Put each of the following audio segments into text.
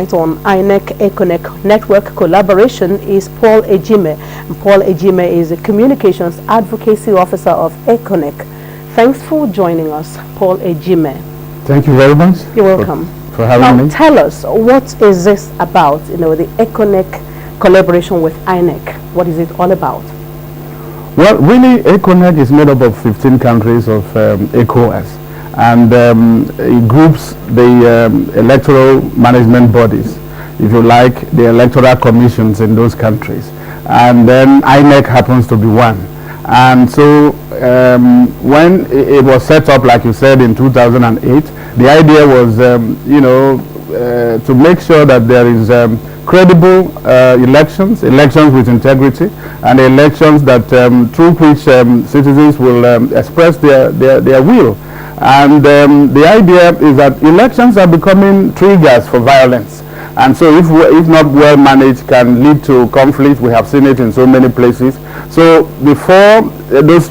tonight on INEC-ECONEC network collaboration is Paul Ejime. Paul Ejime is a Communications Advocacy Officer of ECONEC. Thanks for joining us, Paul Ejime. Thank you very much. You're welcome. For having me. Tell us, what is this about? You know, the ECONEC collaboration with INEC. What is it all about? Well, really, ECONEC is made up of 15 countries of ECOWAS, and it groups the electoral management bodies, if you like, the electoral commissions in those countries. And then INEC happens to be one. And so when it was set up, like you said, in 2008, the idea was, to make sure that there is credible elections with integrity, and elections that through which citizens will express their will. And the idea is that elections are becoming triggers for violence, and so if not well managed, can lead to conflict. We have seen it in so many places. So before those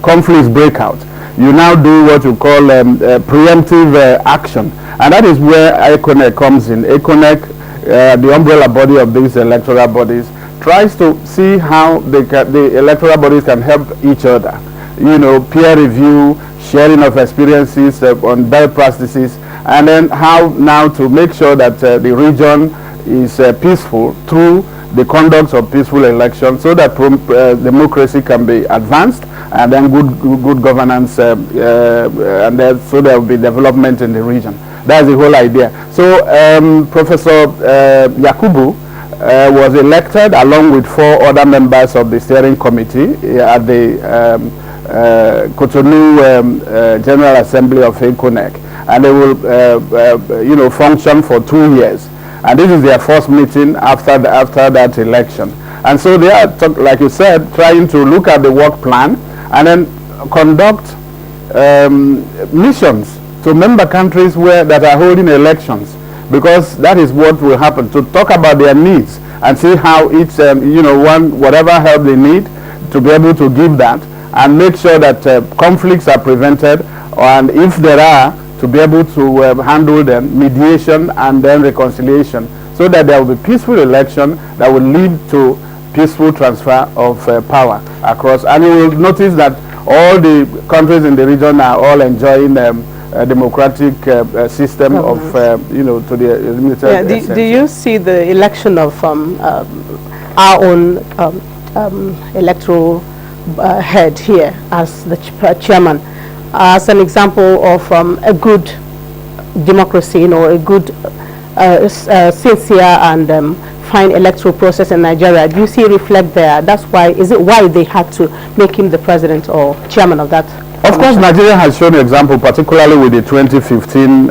conflicts break out, you now do what you call preemptive action, and that is where ECONEC comes in. ECONEC, the umbrella body of these electoral bodies, tries to see how the electoral bodies can help each other. You know, peer review, sharing of experiences on best practices, and then how now to make sure that the region is peaceful through the conduct of peaceful elections, so that democracy can be advanced, and then good governance, and then so there will be development in the region. That's the whole idea. So Professor Yakubu was elected along with 4 other members of the steering committee at the Cotonou General Assembly of ECONEC, and they will function for 2 years. And this is their first meeting after that election. And so they are, like you said, trying to look at the work plan and then conduct missions to member countries that are holding elections, because that is what will happen, to talk about their needs and see how each, whatever help they need, to be able to give that, and make sure that conflicts are prevented, and if there are, to be able to handle them, mediation and then reconciliation, so that there will be peaceful election that will lead to peaceful transfer of power across. And you will notice that all the countries in the region are all enjoying a democratic system of, to the limited extent. Do you see the election of our own electoral head here as the chairman as an example of a good democracy, a good sincere and fine electoral process in Nigeria? Do you see it reflect there? That's why, is it why they had to make him the president or chairman of that? Of course, Nigeria has shown an example, particularly with the 2015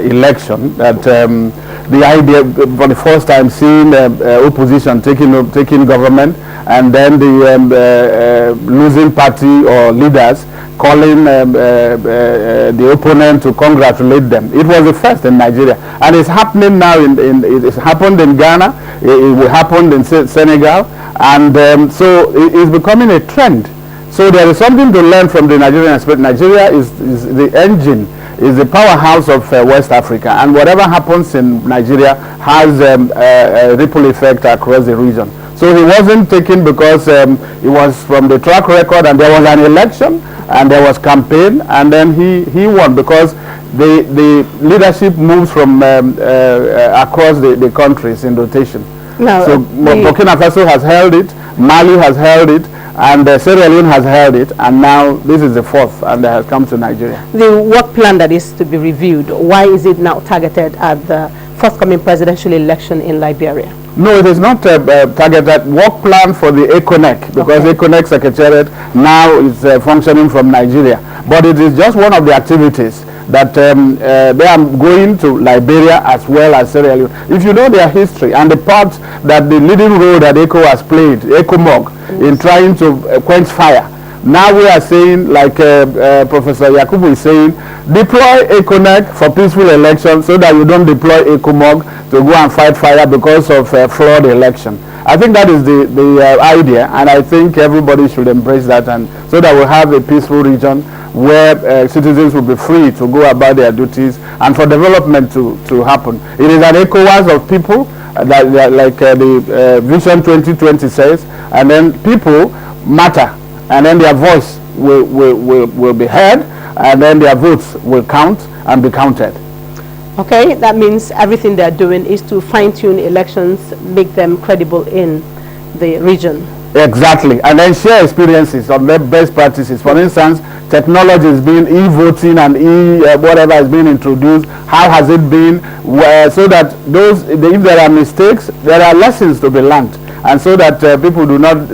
election, that the idea, for the first time, seeing opposition taking government, and then the losing party or leaders calling the opponent to congratulate them. It was the first in Nigeria, and it's happening now. It's happened in Ghana, it happened in Senegal, and so it's becoming a trend. So there is something to learn from the Nigerian aspect. Nigeria is the engine, is the powerhouse of West Africa, and whatever happens in Nigeria has a ripple effect across the region. So he wasn't taken because it was from the track record, and there was an election, and there was campaign, and then he won, because the leadership moves from across the countries in rotation. No, so Burkina Faso has held it, Mali has held it, and Sierra Leone has held it, and now this is the 4th, and they have come to Nigeria. The work plan that is to be reviewed, why is it now targeted at the forthcoming presidential election in Liberia? No, it is not targeted work plan for the ECONEC, because ECONEC Secretariat now is functioning from Nigeria. But it is just one of the activities that they are going to Liberia as well as Sierra Leone. If you know their history and the part that the leading role that ECO has played, ECOMOG, in trying to quench fire, now we are saying, like Professor Yakubu is saying, deploy ECONEC for peaceful elections, so that you don't deploy ECOMOG to go and fight fire because of flawed election. I think that is the idea, and I think everybody should embrace that, and so that we have a peaceful region where citizens will be free to go about their duties and for development to happen. It is an ECOWAS of people, like the Vision 2020 says, and then people matter, and then their voice will be heard, and then their votes will count and be counted. Okay, that means everything they're doing is to fine-tune elections, make them credible in the region. Exactly, and then share experiences on the best practices. For instance, technology is being e-voting and whatever is being introduced. How has it been? So that if there are mistakes, there are lessons to be learned, and so that people do not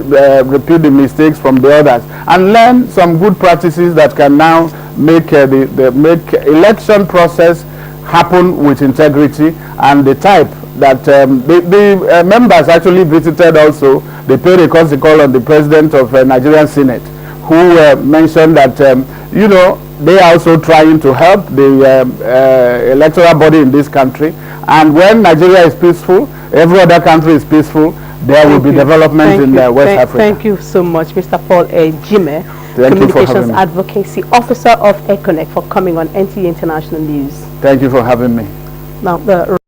repeat the mistakes from the others, and learn some good practices that can now make make election process happen with integrity and the type that the members actually visited. Also, they paid a courtesy call on the president of Nigerian Senate, who mentioned that you know, they are also trying to help the electoral body in this country, and when Nigeria is peaceful, every other country is peaceful, there will be development in West Africa. Thank you so much, Mr. Paul Ejime, Communications Advocacy Officer of ECONEC, for coming on NTA International News. Thank you for having me. Now, the